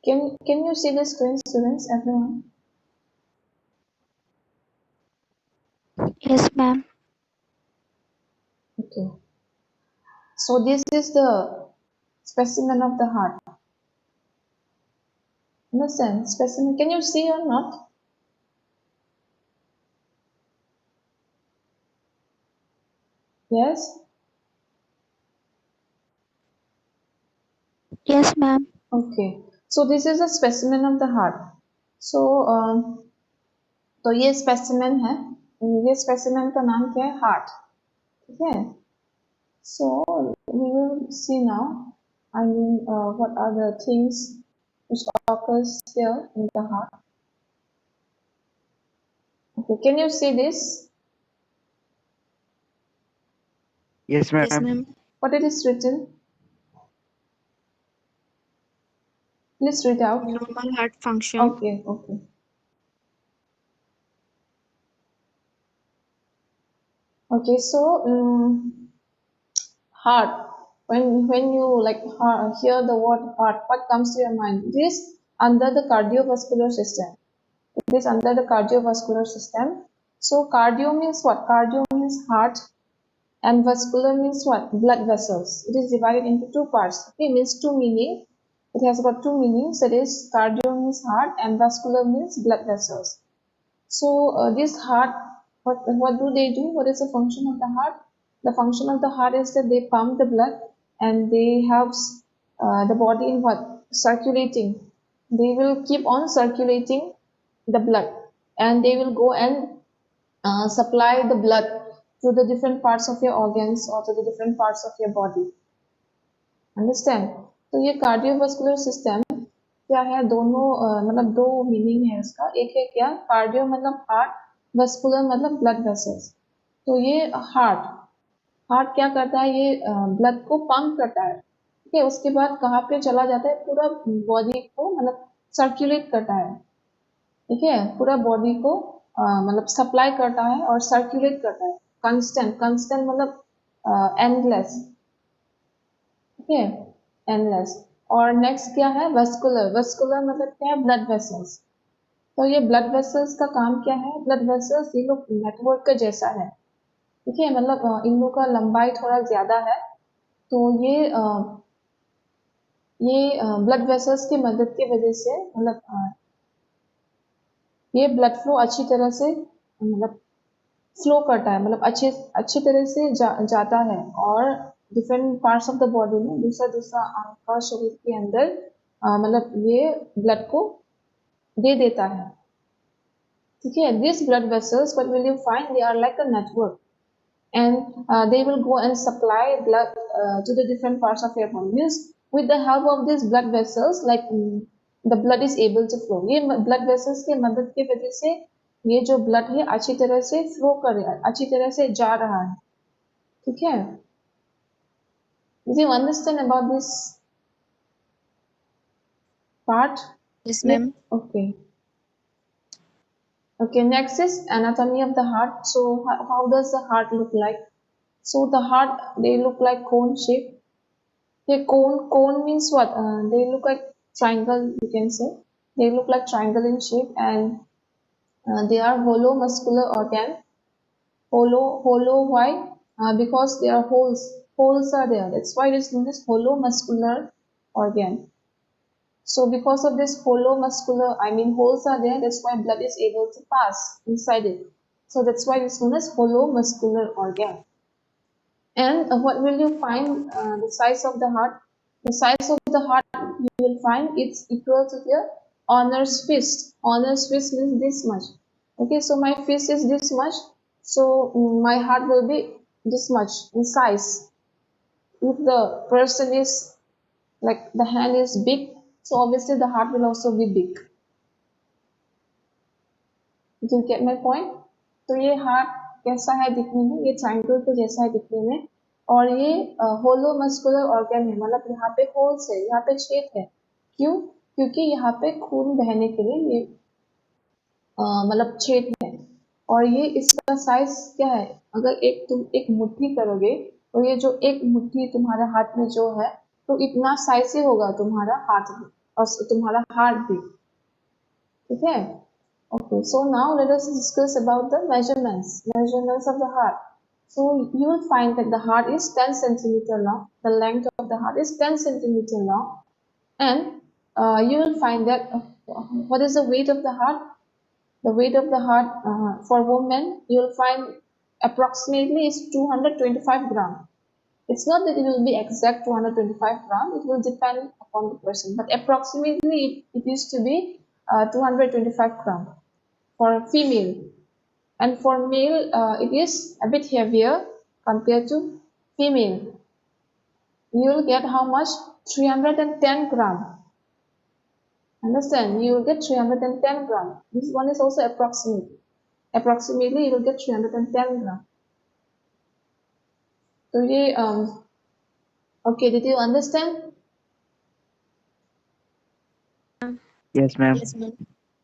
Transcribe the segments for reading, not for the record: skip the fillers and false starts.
Can you see the screen, students, everyone? Yes, ma'am. Okay. So this is the specimen of the heart. Understand? Specimen. Can you see or not? Yes. Yes, ma'am. Okay. So this is a specimen of the heart. So तो ये specimen है. ये specimen का नाम क्या है? Heart. ठीक है. So we will see now. I mean, what are the things which occurs here in the heart? Okay. Can you see this? Yes, ma'am. Yes, ma'am. What it is written? Please read out. Normal heart function. Okay, okay. Okay, so heart. When you like hear the word heart, what comes to your mind? It is under the cardiovascular system. It is under the cardiovascular system. So cardio means what? Cardio means heart, and vascular means what? Blood vessels. It is divided into two parts. Okay, means two meaning. It has got two meanings. That is, cardio means heart, and vascular means blood vessels. So this heart, what do they do? What is the function of the heart? The function of the heart is that they pump the blood and they helps the body in what? Circulating. They will keep on circulating the blood, and they will go and supply the blood to the different parts of your organs or to the different parts of your body. Understand. तो ये cardiovascular system क्या है? दोनों मतलब दो meaning है इसका. एक है क्या? कार्डियो मतलब हार्ट, वस्कुलर मतलब ब्लड वेसल्स. तो ये हार्ट हार्ट क्या करता है? ये ब्लड को पंप करता है. ठीक है. उसके बाद कहाँ पे चला जाता है? पूरा बॉडी को मतलब सर्कुलेट करता है. ठीक है. पूरा बॉडी को मतलब सप्लाई करता है और सर्कुलेट करता है. कंस्टेंट मतलब एंडलेस. ठीक है. एंडलेस. और नेक्स्ट क्या है? वस्कुलर. वस्कुलर मतलब क्या है? Blood vessels. तो ये ब्लड वेसल्स का काम क्या है? ब्लड वेसल्स ये लोग नेटवर्क का जैसा है. ठीक है. मतलब इन लोगों का लंबाई थोड़ा ज्यादा है. तो ये ब्लड वेसल्स की मदद की वजह से मतलब ये ब्लड फ्लो अच्छी तरह से मतलब फ्लो करता है. मतलब अच्छी तरह से जाता है और different parts of the body में दूसरा दूसरा अंग का शरीर के अंदर मतलब ये ब्लड को दे देता है. ठीक है. This blood vessels what will you find? They are like a network, and they will go and supply blood to the different parts of your body. Means with the help of these blood vessels, like the blood is able to flow. ये blood vessels के मदद की वजह से ये जो blood है अच्छी तरह से flow कर रहा है, अच्छी तरह से जा रहा है. ठीक है. Do you understand about this part? Yes, ma'am. Okay. Okay, next is anatomy of the heart. So how does the heart look like? So the heart, they look like cone shape. Okay, cone means what? They look like triangle, you can say. They look like triangle in shape, and they are hollow muscular organ. Hollow, why? Because there are holes. Holes are there. That's why it is known as hollow muscular organ. So because of this hollow muscular, I mean holes are there, that's why blood is able to pass inside it. So that's why it's known as hollow muscular organ. And what will you find the size of the heart? The size of the heart you will find it's equal to the owner's fist. Owner's fist means this much. Okay, so my fist is this much. So my heart will be this much in size. If the person is like the hand is big, so obviously the heart will also be big. Did you get my point? तो ये heart कैसा है दिखने में? ये triangle के जैसा है दिखने में. और ये होलो मस्कुलर ऑर्गन है. मतलब यहाँ पे होल्स है, यहाँ पे छेद है. क्यों? क्योंकि यहाँ पे खून बहने के लिए ये मतलब छेद है. और ये इसका साइज क्या है? अगर तुम एक मुट्ठी करोगे तो ये जो एक मुट्ठी तुम्हारे हाथ में जो है तो इतना साइज ही होगा तुम्हारा हाथ में. और तुम्हारा हार्ट भी, ठीक है। Okay, so now let us discuss about the measurements of the heart. So you will find that the heart is 10 centimeter long, the length of the heart is 10 centimeter long, and you will find that what is the weight of the heart? The weight of the heart for women, you will find approximately is 225 gram. It's not that it will be exact 225 gram, it will depend upon the person, but approximately it used to be 225 gram for female, and for male it is a bit heavier compared to female. You will get how much? 310 gram. Understand? You will get 310 gram. This one is also approximate. Approximately you will get 310 gram. So okay, did you understand? Yes, ma'am. Yes, ma'am.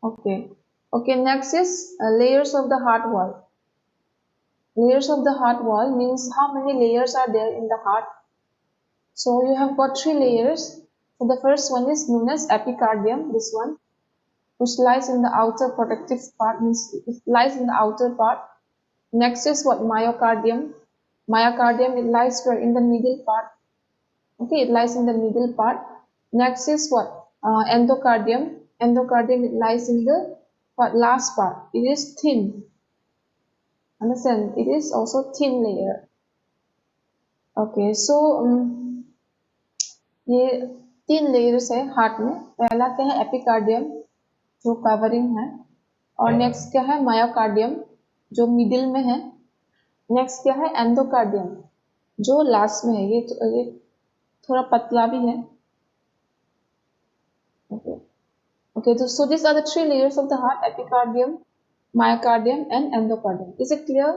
Okay. Okay, next is layers of the heart wall. Layers of the heart wall means how many layers are there in the heart. So you have got three layers. So the first one is known as epicardium, this one, which lies in the outer protective part, means it lies in the outer part. Next is what? Myocardium. Myocardium, it lies where? In the middle part. Okay, it lies in the middle part. Next is what? Endocardium. Endocardium, it lies in the what? Last part. It is thin. Understand? It is also thin layer. Okay, so ये तीन layers है heart में। पहला क्या है? Epicardium, जो covering है, और नेक्स्ट क्या है? मायोकार्डियम, जो मिडिल में है। नेक्स्ट क्या है? एंडोकार्डियम, जो लास्ट में है। ये थोड़ा पतला भी है। ओके ओके, तो so this are the three layers of the heart: epicardium, myocardium and endocardium. Is it clear?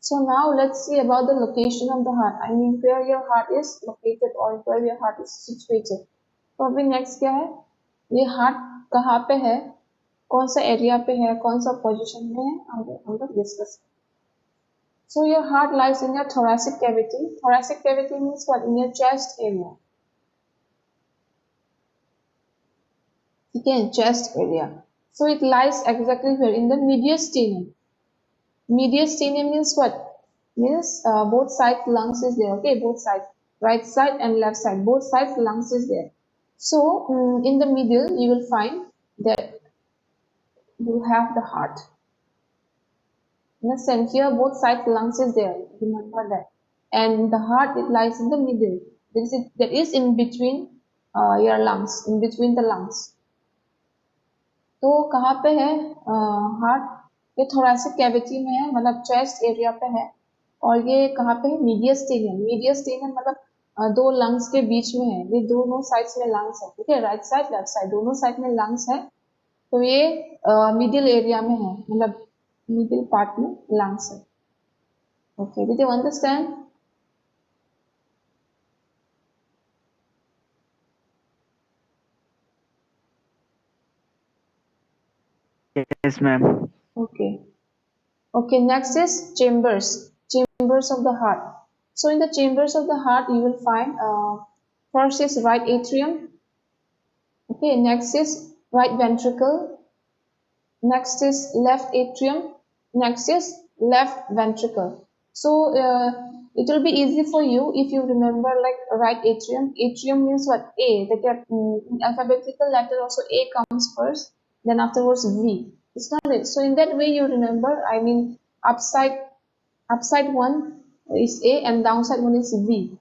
So now let's see about the location of the heart. I mean where your heart is located or where your heart is situated. तो अभी next क्या है? ये heart कहाँ पे है, कौन सा एरिया पे है, कौन सा पोजीशन में है, आगे हम लोग discuss. So your heart lies in your thoracic cavity. Thoracic cavity means what? In your chest area. Okay, chest area. So it lies exactly where? In the mediastinum. Mediastinum means what? Means both sides lungs is there. Okay, both sides, right side and left side, both sides lungs is there. So in the middle you will find that you have the heart. Understand? Here both sides lungs is there. Remember that. And the heart, it lies in the middle. That is in between your lungs, in between the lungs. तो कहाँ पे है heart? ये thoracic cavity में है, मतलब chest area पे है। और ये कहाँ पे है? मीडियस्टेनियम। मीडियस्टेनियम मतलब दो लंग्स के बीच में है। ये दोनों साइड्स में लंग्स है, ठीक है, राइट साइड लेफ्ट साइड दोनों साइड में लंग्स है। तो ये मिडिल एरिया में है, मतलब मिडिल पार्ट में लंग्स है। Okay, did you understand? Yes, ma'am. Okay. Okay, next is chambers. Chambers of the heart. So in the chambers of the heart, you will find first is right atrium. Okay, next is right ventricle. Next is left atrium. Next is left ventricle. So it will be easy for you if you remember like right atrium. Atrium means what? A. In alphabetical letter also A comes first, then afterwards V. It's not it. So in that way you remember. I mean upside one is A and downside one is V.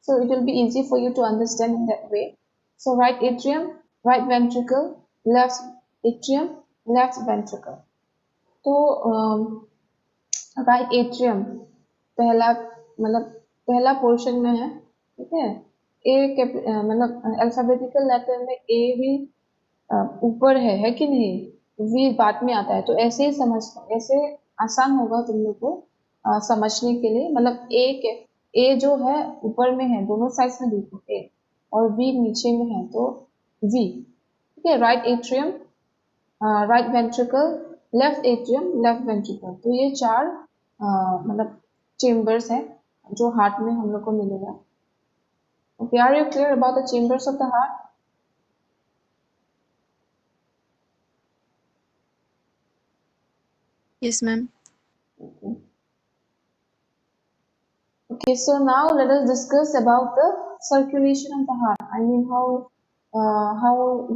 So it will be easy for you to understand in that way. So right atrium, right ventricle, left atrium, left ventricle. तो right atrium पहला, मतलब पहला portion में है, ठीक है। ए मतलब alphabetical letter में ए भी ऊपर है कि नहीं? वी बाद में आता है। तो ऐसे ही समझ, ऐसे आसान होगा तुम लोग को समझने के लिए। मतलब ए जो है ऊपर में है, दोनों साइड्स में देखो ए, और वी नीचे में है, तो वी, ठीक है। Right atrium, right ventricle, left atrium, left ventricle. तो ये चार मतलब चेम्बर्स हैं जो हार्ट में हम लोग को मिलेगा। Okay, are you clear about the chambers of the heart? Yes, ma'am. Okay. Okay, so now let us discuss about the circulation of the heart. I mean how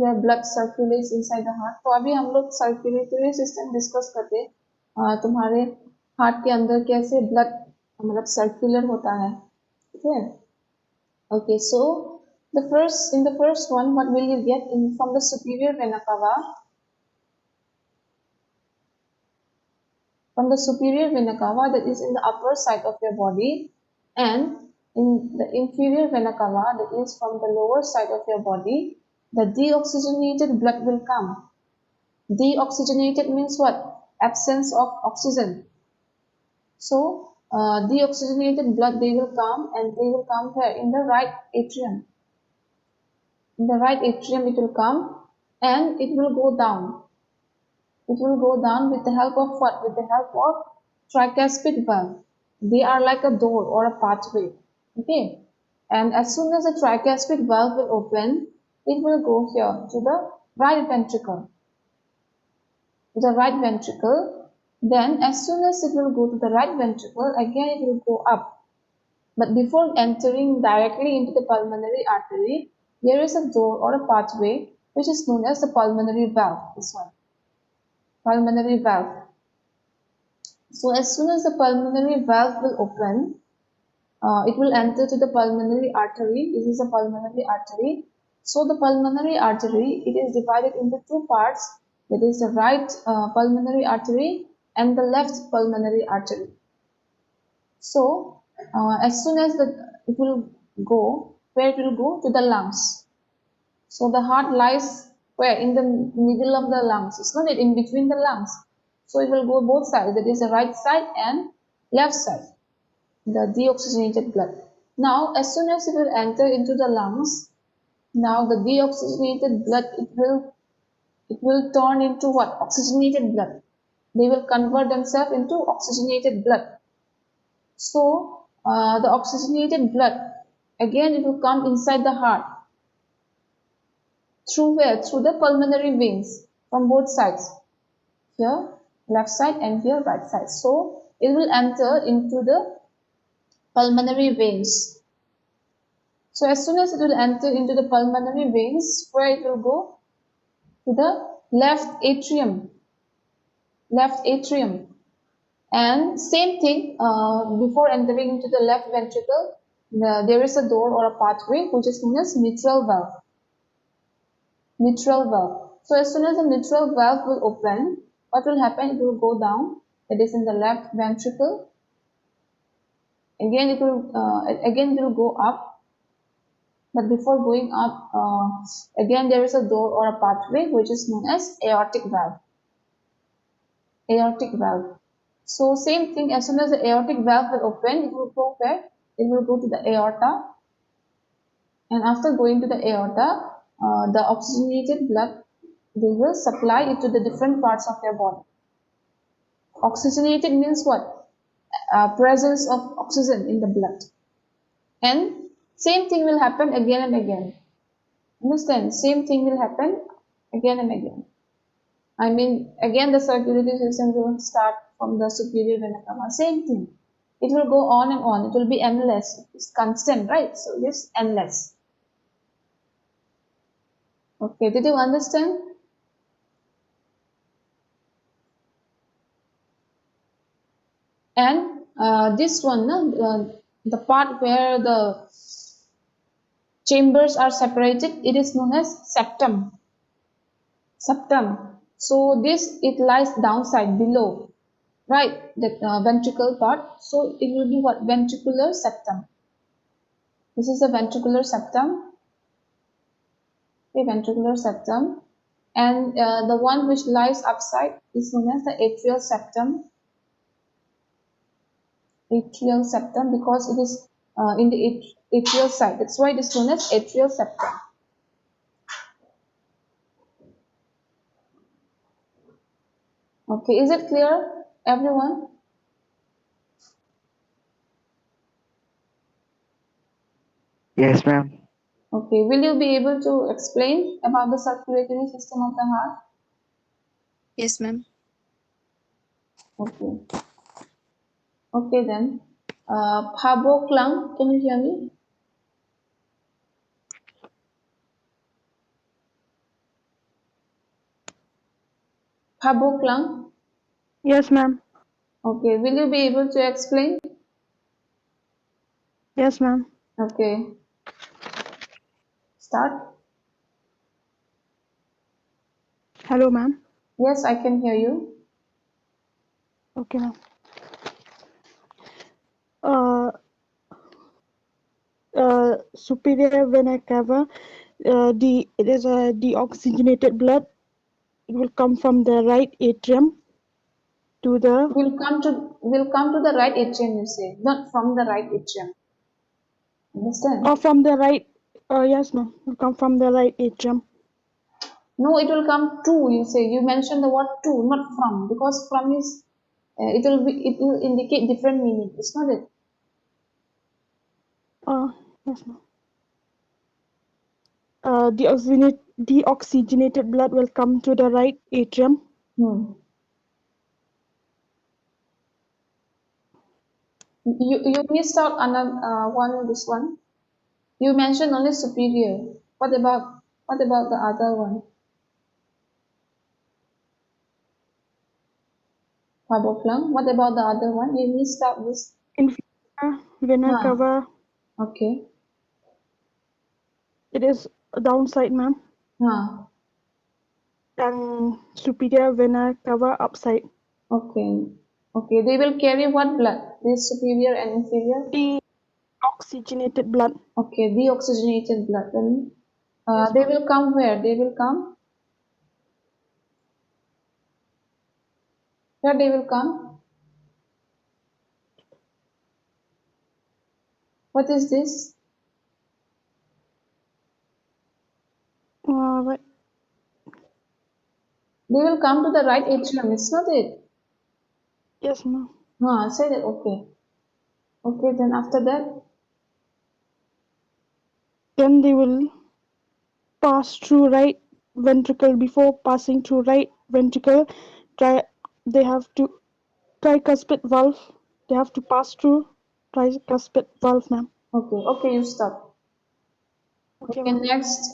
your blood circulates inside the heart. तो अभी हम लोग circulatory system discuss करते हैं। तुम्हारे heart के अंदर कैसे ब्लड मतलब सर्कुलर होता है, ठीक है? Okay, so in the first one, what will you get in from the superior vena cava? From the superior vena cava, that is in the upper side of your body, and in the inferior vena cava, that is from the lower side of your body, the deoxygenated blood will come. Deoxygenated means what? Absence of oxygen. So deoxygenated blood, they will come, and they will come where? In the right atrium. In the right atrium it will come, and it will go down. It will go down with the help of what? With the help of tricuspid valve. They are like a door or a pathway. Okay. And as soon as the tricuspid valve will open, it will go here to the right ventricle. To the right ventricle. Then as soon as it will go to the right ventricle, again it will go up. But before entering directly into the pulmonary artery, there is a door or a pathway which is known as the pulmonary valve. This one. Pulmonary valve. So as soon as the pulmonary valve will open, it will enter to the pulmonary artery. This is a pulmonary artery. So the pulmonary artery, it is divided into two parts. That is the right pulmonary artery and the left pulmonary artery. So as soon as it will go, where it will go? To the lungs. So the heart lies where? In the middle of the lungs. It's not in between the lungs. So it will go both sides. That is the right side and left side. The deoxygenated blood. Now, as soon as it will enter into the lungs, now the deoxygenated blood, it will turn into what? Oxygenated blood. They will convert themselves into oxygenated blood. So the oxygenated blood, again it will come inside the heart. Through where? Through the pulmonary veins from both sides. Here left side and here right side. So it will enter into the pulmonary veins. So as soon as it will enter into the pulmonary veins, where it will go? To the left atrium. Left atrium. And same thing, before entering into the left ventricle, there is a door or a pathway which is known as mitral valve. Mitral valve. So as soon as the mitral valve will open, what will happen? It will go down. That is in the left ventricle. Again, it will go up. But before going up, again there is a door or a pathway which is known as aortic valve. Aortic valve. So same thing. As soon as the aortic valve will open, it will go where? It will go to the aorta. And after going to the aorta, the oxygenated blood, they will supply it to the different parts of your body. Oxygenated means what? Presence of oxygen in the blood. And same thing will happen again and again. Understand? Same thing will happen again and again. I mean, again the circulatory system will start from the superior vena cava. Same thing. It will go on and on. It will be endless. It's constant, right? So it's endless. Okay, did you understand? And this one, the part where the chambers are separated, it is known as septum. Septum. So this, it lies downside below, right? The ventricle part. So it will be what? Ventricular septum. This is the ventricular septum. Okay, ventricular septum. And the one which lies upside is known as the atrial septum. Atrial septum, because it is in the atrial side. That's why it is known as atrial septum. Okay, is it clear, everyone? Yes, ma'am. Okay, will you be able to explain about the circulatory system of the heart? Yes, ma'am. Okay, okay then. Pabo Klang, can you hear me? Pabo Klang, Yes, ma'am. okay, will you be able to explain? Yes, ma'am. Okay, start. Hello, ma'am. Yes, I can hear you. Okay, ma'am. Uh, Superior vena cava. It is a deoxygenated blood. It will come from the right atrium to the Will come to the right atrium, you say, not from the right atrium. Understand? from the right. Yes, ma'am. It will come from the right atrium. No, it will come to, you say. You mentioned the word to, not from, because from is it will indicate different meaning. It's not it. Yes, ma'am. Deoxygenated blood will come to the right atrium. Hmm. You missed out another one. This one. You mentioned only superior. What about the other one? Paboklang. What about the other one? You missed out this. Inferior vena Huh. cava. Okay. It is downside, ma'am. Huh. And superior vena cava upside. Okay. Okay. They will carry what blood? This superior and inferior. Deoxygenated blood. Okay. Deoxygenated blood. Then Yes, they ma'am. will come where? They will come. Where they will come? What is this? Right. They will come to the right atrium. It's not it. Yes, ma'am. Huh. Say that. Okay. Okay. Then after that. Then they will pass through right ventricle. Before passing through right ventricle, try they have to tricuspid valve. They have to pass through tricuspid valve, ma'am. Okay. Okay. You stop. Okay, Okay. ma'am. Next.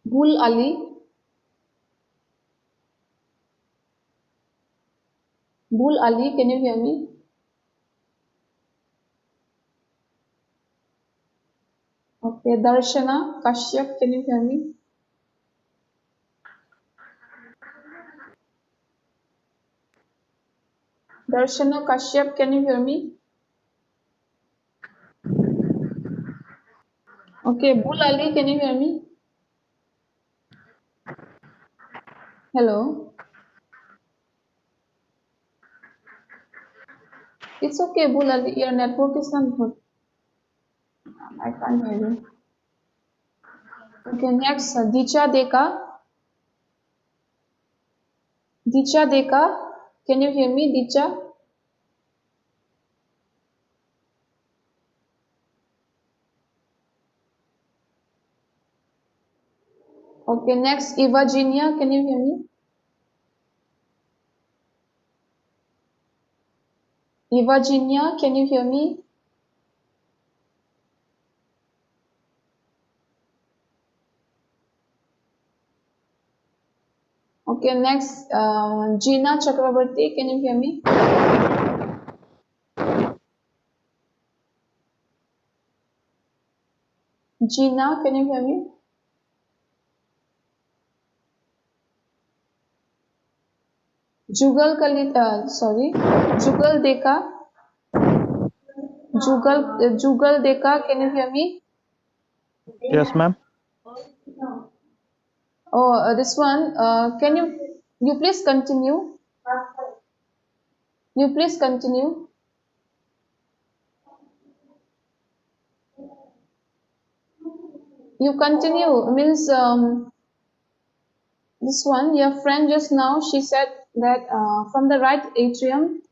Bull Ali. Bull Ali. Can you hear me? Okay. Darshana Kashyap. Can you hear me? Darshana Kashyap. Can you hear me? Okay. Bull Ali. Can you hear me? Hello. It's okay, Bull Ali. Your network is not good. I can't hear you. Okay. Next. Dicha Deka. Dicha Deka. Can you hear me, Dicha? Okay. Next. Ivagenia. Can you hear me? Ivagenia. Can you hear me? Okay, next, Gina Chakrabarti, can you hear me? Gina, can you hear me? Jugal Deka, Jugal Deka, can you hear me? Yes, ma'am. Oh, this one, can you please continue? You please continue. You continue means This one, your friend just now, she said that from the right atrium,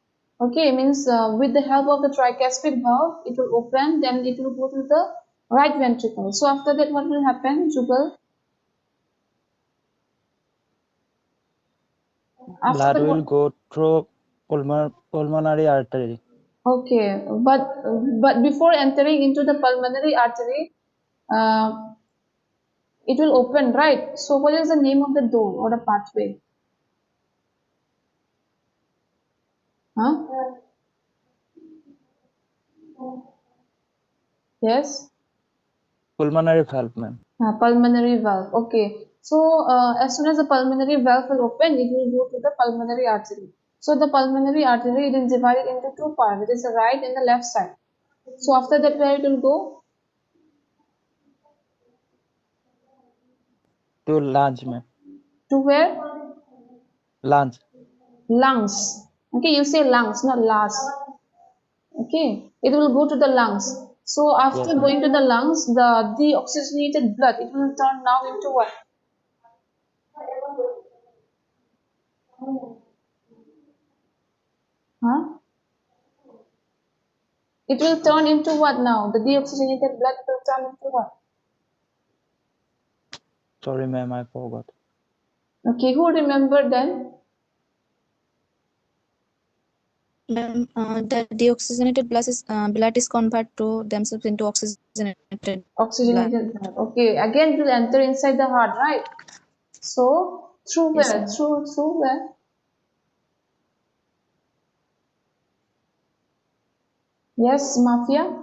okay, means with the help of the tricuspid valve, it will open, then it will go to the right ventricle. So after that, what will happen, Jugal? After Blood that, will what? go through pulmonary artery. Okay, but before entering into the pulmonary artery, uh, it will open, right? So what is the name of the door or the pathway? Huh? Yes? Pulmonary valve, ma'am. Pulmonary valve. Okay. So as soon as the pulmonary valve will open, it will go to the pulmonary artery. So the pulmonary artery, it is divided into two parts, which is the right and the left side. So after that, where it will go? To lungs, ma'am. To where? Lungs. Lungs. Okay, you say lungs, not lungs. Okay, it will go to the lungs. So after Yes, ma'am. going to the lungs, the deoxygenated blood, it will turn now into what? Huh? It will turn into what now? The deoxygenated blood will turn into what? Sorry, ma'am, I forgot. Okay, who remembered then? Ma'am, the deoxygenated blood is converted to themselves into oxygenated blood. Oxygenated blood. Okay, again it will enter inside the heart, right? So through Yes, where? ma'am. Through where? Yes, Mafia.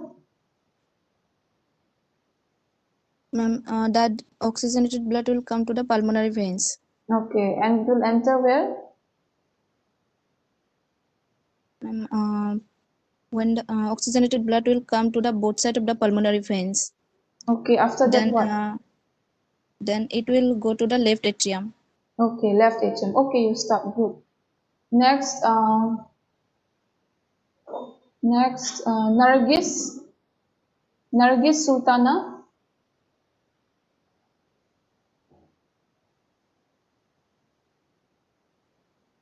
Ma'am, that oxygenated blood will come to the pulmonary veins. Okay, and it will enter where? Ma'am, when the oxygenated blood will come to the both sides of the pulmonary veins, Okay, after that then what? it will go to the left atrium. Okay, left atrium. Okay, you stop. Good. Next, Nargis. Nargis Sultana.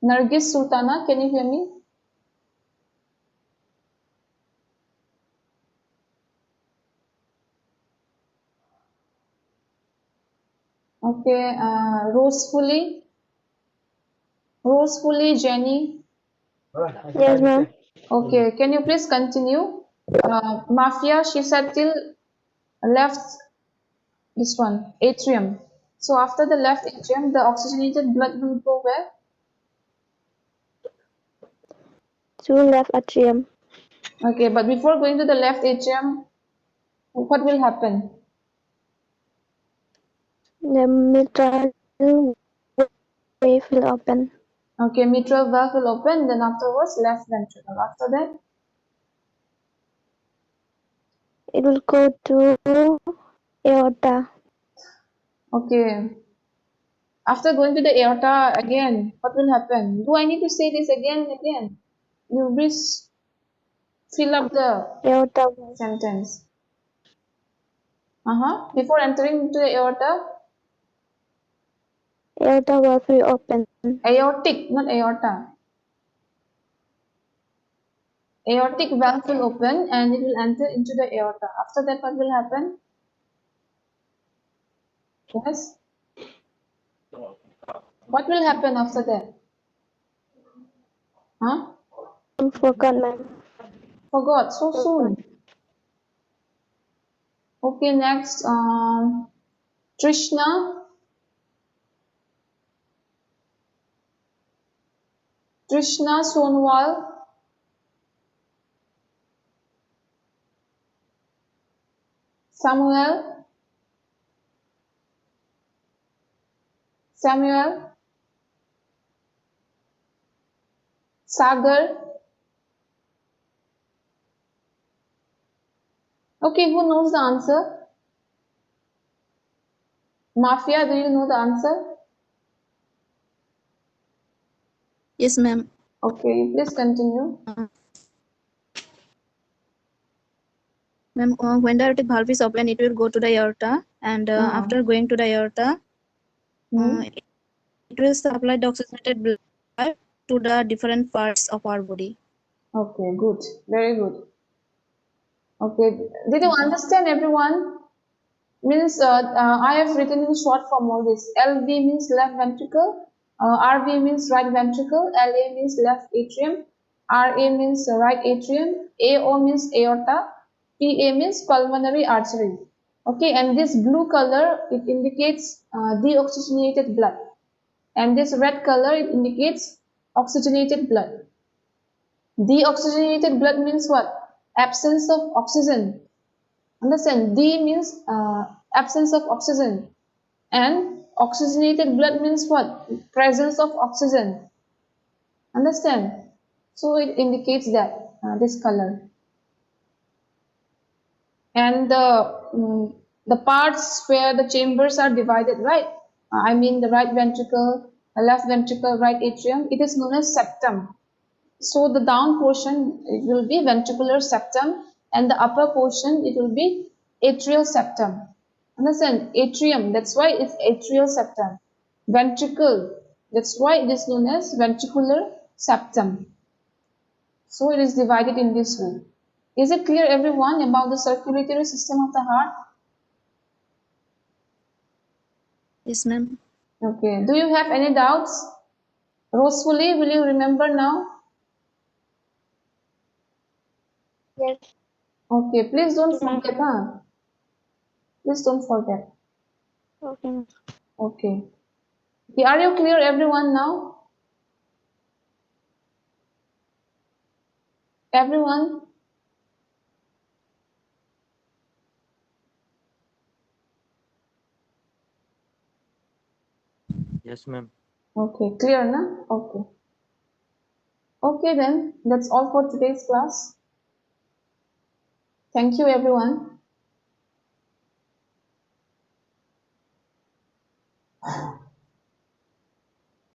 Nargis Sultana, can you hear me? Okay, Rosefully, Jenny. Yes, ma'am. Okay, can you please continue? Mafia, she said till left this one, atrium. So after the left atrium, the oxygenated blood will go where? To left atrium. Okay, but before going to the left atrium, what will happen? The mitral valve will open. Okay, mitral valve will open, then afterwards left ventricle. After that, It will go to aorta. okay. After going to the aorta again, what will happen? Do I need to say this again and again? You please fill up the Aorta valve. sentence. Before entering into the aorta, Aorta valve will open. aortic, not aorta. Aortic valve will open and it will enter into the aorta. After that, what will happen? Yes. What will happen after that? Huh? Forgot, ma'am. Forgot. So soon. Okay, next. Trishna. Trishna Sonwal. Samuel. Samuel. Sagar. Okay, who knows the answer? Mafia, do you know the answer? Yes, ma'am. Okay, please continue. Ma'am, when the aortic valve is open, it will go to the aorta, and Uh, after going to the aorta, hmm? It will supply the oxygenated blood to the different parts of our body. Okay, good. Very good. Okay, did you understand everyone? Means I have written in short form all this. LV means left ventricle, RV means right ventricle, LA means left atrium, RA means right atrium, AO means aorta, PA means pulmonary artery. Okay, and this blue color it indicates deoxygenated blood, and this red color it indicates oxygenated blood. Deoxygenated blood means what? Absence of oxygen. Understand? D means absence of oxygen. And oxygenated blood means what? Presence of oxygen. Understand? So it indicates that this color. And the parts where the chambers are divided, right? I mean the right ventricle, left ventricle, right atrium. It is known as septum. So the down portion it will be ventricular septum, and the upper portion it will be atrial septum. Understand? Atrium, that's why it's atrial septum. Ventricle, that's why it is known as ventricular septum. So it is divided in this way. Is it clear everyone about the circulatory system of the heart? Yes, ma'am. Okay. Do you have any doubts? Rosefully, will you remember now? Yes, Okay, please don't ma'am. forget, huh? Please don't forget. Okay, ma'am. Okay. Okay, are you clear everyone now? Everyone? Yes, ma'am. Okay, clear na? Okay. Okay then, that's all for today's class. Thank you everyone.